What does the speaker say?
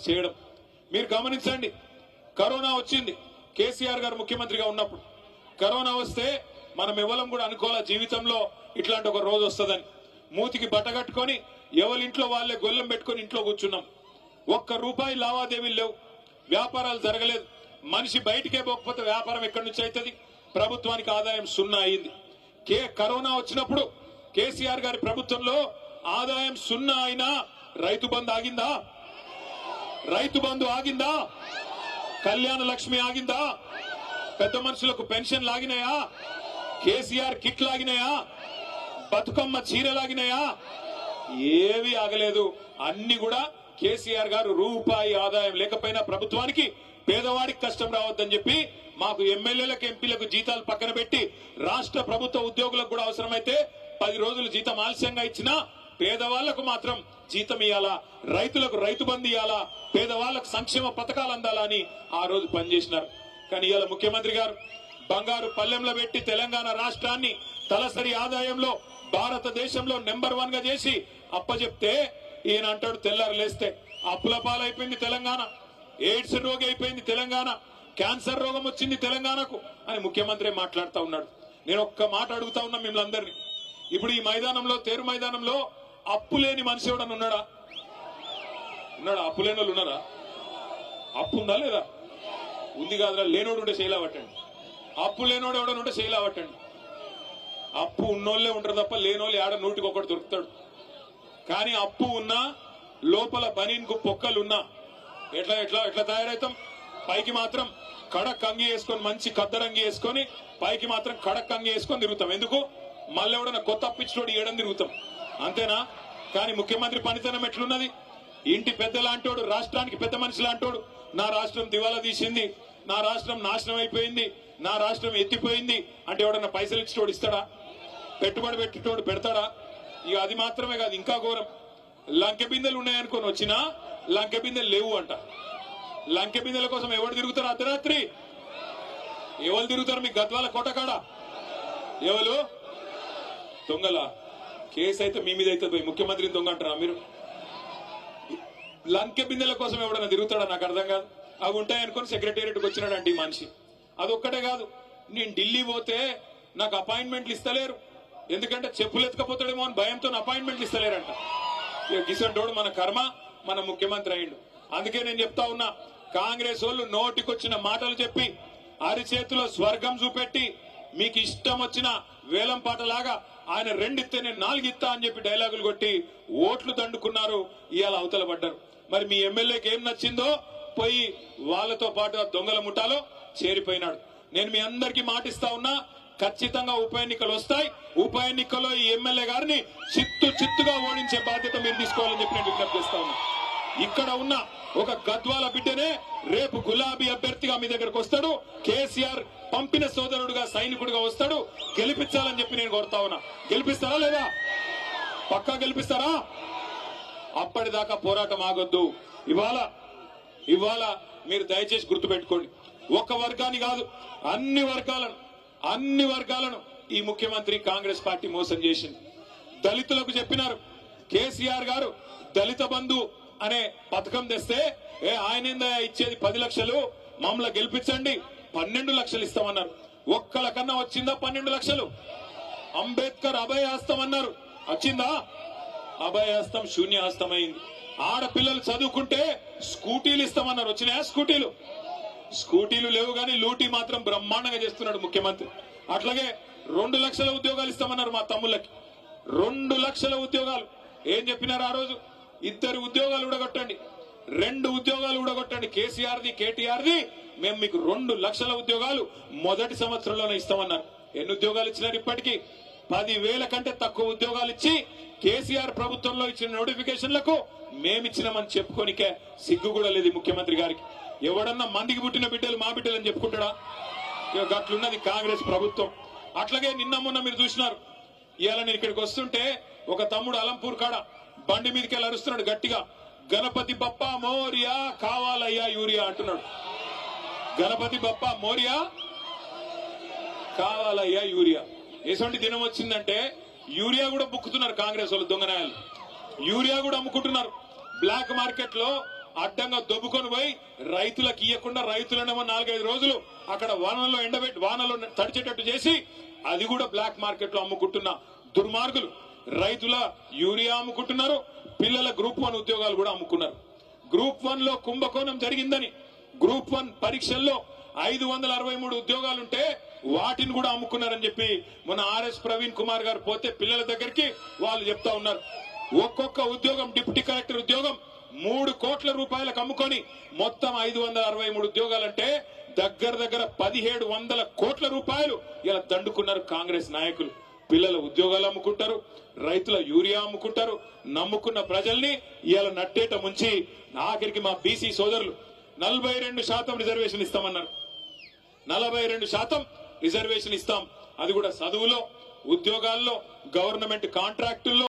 చేయడం. మీరు గమనించండి, కరోనా వచ్చింది కేసీఆర్ గారు ముఖ్యమంత్రిగా ఉన్నప్పుడు. కరోనా వస్తే మనం ఎవరం కూడా అనుకోవాల జీవితంలో ఇట్లాంటి ఒక రోజు వస్తుందని. మూతికి బట్ట కట్టుకొని ఎవరింట్లో వాళ్ళే గొల్లెం పెట్టుకొని ఇంట్లో కూర్చున్నాం. ₹1 లావాదేవీలు లేవు, వ్యాపారాలు జరగలేదు. మనిషి బయటికే పోకపోతే వ్యాపారం ఎక్కడి నుంచి అవుతుంది? ప్రభుత్వానికి ఆదాయం 0 అయింది. కరోనా వచ్చినప్పుడు కేసీఆర్ గారి ప్రభుత్వంలో ఆదాయం 0 అయినా రైతు బంధు ఆగిందా? రైతు బంధు ఆగిందా? కళ్యాణ లక్ష్మి ఆగిందా? పెద్ద మనుషులకు పెన్షన్ లాగినాయా? కేసీఆర్ కిట్ లాగినాయా? బతుకమ్మ చీరలాగినాయా? ఏవి ఆగలేదు. అన్ని కూడా కేసీఆర్ గారు రూపాయి ఆదాయం లేకపోయినా ప్రభుత్వానికి పేదవాడికి కష్టం రావద్దని చెప్పి మాకు ఎమ్మెల్యేలకు ఎంపీలకు జీతాలు పక్కన పెట్టి రాష్ట్ర ప్రభుత్వ ఉద్యోగులకు కూడా అవసరమైతే 10 రోజులు జీతం ఆలస్యంగా ఇచ్చినా పేదవాళ్లకు మాత్రం జీతం ఇవ్వాలా, రైతులకు రైతు బంధు ఇవ్వాలా, పేదవాళ్లకు సంక్షేమ పథకాలు అందాలా అని ఆ రోజు పనిచేసినారు. కానీ ఇవాళ ముఖ్యమంత్రి గారు బంగారు పల్లెంలో పెట్టి తెలంగాణ రాష్ట్రాన్ని తలసరి ఆదాయంలో భారతదేశంలో నెంబర్ 1 గా చేసి అప్పచెప్తే ఈయన అంటాడు తెల్లారు లేస్తే అప్పుల పాలైపోయింది తెలంగాణ, ఎయిడ్స్ రోగి అయిపోయింది తెలంగాణ, క్యాన్సర్ రోగం వచ్చింది తెలంగాణకు అని ముఖ్యమంత్రి మాట్లాడుతూ ఉన్నాడు. నేను ఒక్క మాట అడుగుతా ఉన్నా మిమ్మల్ని అందరినీ, ఇప్పుడు ఈ మైదానంలో తేరు మైదానంలో అప్పు లేని మనిషి ఎవడన్నా ఉన్నాడా? అప్పు లేని వాళ్ళు ఉన్నారా? అప్పు ఉందా లేదా? ఉంది కాదురా. లేనోడు ఉంటే శైలా పట్టండి. అప్పు లేనోడు ఎవడని ఉంటే శైలా పట్టండి. అప్పు ఉన్నోళ్లే ఉంటారు తప్ప లేనోళ్ళు ఏడ 100కి దొరుకుతాడు. కానీ అప్పు ఉన్నా లోపల బనీన్కు పొక్కలున్నా ఎట్లా ఎట్లా ఎట్లా తయారవుతాం? పైకి మాత్రం కడక్ అంగి వేసుకొని మంచి కద్దరంగి వేసుకొని పైకి మాత్రం కడక్ అంగి వేసుకొని తిరుగుతాం. ఎందుకు? మళ్ళీ ఎవడన్నా కొత్త అప్పిచ్చినోడు ఏడని తిరుగుతాం, అంతేనా? కానీ ముఖ్యమంత్రి పనితనం ఎట్లున్నది? ఇంటి పెద్ద లాంటోడు, రాష్ట్రానికి పెద్ద మనిషి లాంటోడు, నా రాష్ట్రం దివాలా తీసింది, నా రాష్ట్రం నాశనం అయిపోయింది, నా రాష్ట్రం ఎత్తిపోయింది అంటే ఎవడన్నా పైసలు ఇచ్చినోడు ఇస్తాడా? పెట్టుబడి పెట్టేటోడు పెడతాడా? ఇక అది మాత్రమే కాదు, ఇంకా ఘోరం. లంకె బిందెలు ఉన్నాయనుకొని వచ్చినా లంకె బిందెలు లేవు అంట. లంకె బిందెల కోసం ఎవరు తిరుగుతారు? అర్ధరాత్రి ఎవరు తిరుగుతారు? మీ గద్వాల కోటకాడ ఎవరు దొంగల కేసు అయితే మీ మీద అయితే ముఖ్యమంత్రిని దొంగ అంటారా మీరు? లంకె బిందెల కోసం ఎవడన్నా తిరుగుతాడా? నాకు అర్థం కాదు. అవి ఉంటాయనుకొని సెక్రటేరియట్కి వచ్చినాడంటే ఈ మనిషి. అదొక్కటే కాదు, నేను ఢిల్లీ పోతే నాకు అపాయింట్మెంట్లు ఇస్తలేరు, ఎందుకంటే చెప్పులు ఎత్తుకపోతాడేమో అని భయంతో అపాయింట్మెంట్లు ఇస్తలేరంట. ఇక గిసంటోడు మన కర్మ, మన ముఖ్యమంత్రి అయ్యిండు. అందుకే నేను చెప్తా ఉన్నా, కాంగ్రెస్ వాళ్ళు నోటికొచ్చిన మాటలు చెప్పి అరిచేతిలో స్వర్గం చూపెట్టి మీకు ఇష్టం వచ్చిన వేలం పాటలాగా ఆయన 2 ఇస్తే నేను 4 ఇస్తా అని చెప్పి డైలాగులు కొట్టి ఓట్లు దండుకున్నారు. ఇవాళ అవతల పడ్డారు. మరి మీ ఎమ్మెల్యేకి ఏం నచ్చిందో పోయి వాళ్ళతో పాటు దొంగల ముఠాలో చేరిపోయినాడు. నేను మీ అందరికీ మాటిస్తా ఉన్నా, ఖచ్చితంగా ఉప ఎన్నికలు వస్తాయి. ఉప ఎన్నికల్లో ఈ ఎమ్మెల్యే గారిని చిత్తుగా ఓడించే బాధ్యత మీరు తీసుకోవాలని చెప్పి నేను విజ్ఞప్తి చేస్తా ఉన్నా. ఇక్కడ ఉన్న ఒక గద్వాల బిడ్డనే రేపు గులాబీ అభ్యర్థిగా మీ దగ్గరకు వస్తాడు, కేసీఆర్ పంపిన సోదరుడుగా సైనికుడిగా వస్తాడు. గెలిపించాలని చెప్పి నేను కోరుతా ఉన్నా. గెలిపిస్తారా లేదా? పక్కా గెలిపిస్తారా? అప్పటిదాకా పోరాటం ఆగొద్దు. ఇవాళ మీరు దయచేసి గుర్తుపెట్టుకోండి, ఒక వర్గాన్ని కాదు అన్ని వర్గాలను ఈ ముఖ్యమంత్రి కాంగ్రెస్ పార్టీ మోసం చేసింది. దళితులకు చెప్పినారు, కేసీఆర్ గారు దళిత బంధు అనే పథకం తెస్తే ఆయన ఇచ్చేది 10 లక్షలు, మమ్మల్ని గెలిపించండి 12 లక్షలు ఇస్తామన్నారు. ఒక్కల కన్నా వచ్చిందా 12 లక్షలు? అంబేద్కర్ అభయహస్తం అన్నారు, వచ్చిందా? అభయహస్తం శూన్యహస్తమైంది. ఆడపిల్లలు చదువుకుంటే స్కూటీలు ఇస్తామన్నారు, వచ్చినాయా స్కూటీలు? స్కూటీలు లేవు కానీ లూటీ మాత్రం బ్రహ్మాండంగా చేస్తున్నాడు ముఖ్యమంత్రి. అట్లాగే 2 లక్షల ఉద్యోగాలు ఇస్తామన్నారు మా తమ్ముళ్ళకి. 2 లక్షల ఉద్యోగాలు. ఏం చెప్పినారు ఆ రోజు? 2 ఉద్యోగాలు ఊడగొట్టండి, 2 ఉద్యోగాలు ఊడగొట్టండి, కేసీఆర్ది కేటీఆర్ది, మేము మీకు 2 లక్షల ఉద్యోగాలు మొదటి సంవత్సరంలోనే ఇస్తామన్నారు. ఎన్ని ఉద్యోగాలు ఇచ్చినారు? ఇప్పటికీ 10,000 కంటే తక్కువ ఉద్యోగాలు ఇచ్చి కేసీఆర్ ప్రభుత్వంలో ఇచ్చిన నోటిఫికేషన్లకు మేమిచ్చినామని చెప్పుకోనికే సిగ్గు కూడా లేదు ముఖ్యమంత్రి గారికి. ఎవడన్నా మందికి పుట్టిన బిడ్డలు మా బిడ్డలు అని చెప్పుకుంటాడా? గట్లున్నది కాంగ్రెస్ ప్రభుత్వం. అట్లాగే నిన్న మొన్న మీరు చూసినారు, ఇవాళ నేను ఇక్కడికి వస్తుంటే ఒక తమ్ముడు అలంపూర్ కాడ బండి మీదకి వెళ్ళి అరుస్తున్నాడు గట్టిగా, గణపతి బప్ప మోరియా కావాలయ్యా యూరియా అంటున్నాడు. గణపతి బప్ప మోరియా కావాలయ్యా యూరియా. ఎటువంటి దినం వచ్చిందంటే యూరియా కూడా బుక్కుతున్నారు కాంగ్రెస్ వాళ్ళు, దొంగనాయాలు యూరియా కూడా అమ్ముకుంటున్నారు. బ్లాక్ మార్కెట్ లో అడ్డంగా దొబ్బుకొని పోయి రైతులకు ఇవ్వకుండా రైతులనేమో 4-5 రోజులు అక్కడ వానలో ఎండబెట్టి వానలో తడిచేటట్టు చేసి అది కూడా బ్లాక్ మార్కెట్ లో అమ్ముకుంటున్న దుర్మార్గులు. రైతుల యూరియా అమ్ముకుంటున్నారు, పిల్లల గ్రూప్ 1 ఉద్యోగాలు కూడా అమ్ముకున్నారు. గ్రూప్ 1 లో కుంభకోణం జరిగిందని గ్రూప్ 1 పరీక్షల్లో 563 ఉద్యోగాలుంటే వాటిని కూడా అమ్ముకున్నారని చెప్పి మన ఆర్ఎస్ ప్రవీణ్ కుమార్ గారు పోతే పిల్లల దగ్గరికి వాళ్ళు చెప్తా ఉన్నారు. ఒక్కొక్క ఉద్యోగం డిప్యూటీ కలెక్టర్ ఉద్యోగం 3 కోట్ల రూపాయలకు అమ్ముకొని మొత్తం 563 ఉద్యోగాలంటే దగ్గర 1700 కోట్ల రూపాయలు ఇలా దండుకున్నారు కాంగ్రెస్ నాయకులు. పిల్లల ఉద్యోగాలు అమ్ముకుంటారు, రైతుల యూరియా అమ్ముకుంటారు, నమ్ముకున్న ప్రజల్ని ఇలా నట్టేట ముంచి ఆఖరికి మా బీసీ సోదరులు 42% రిజర్వేషన్ ఇస్తామన్నారు. 42% రిజర్వేషన్ ఇస్తాం, అది కూడా చదువులో, ఉద్యోగాల్లో, గవర్నమెంట్ కాంట్రాక్టుల్లో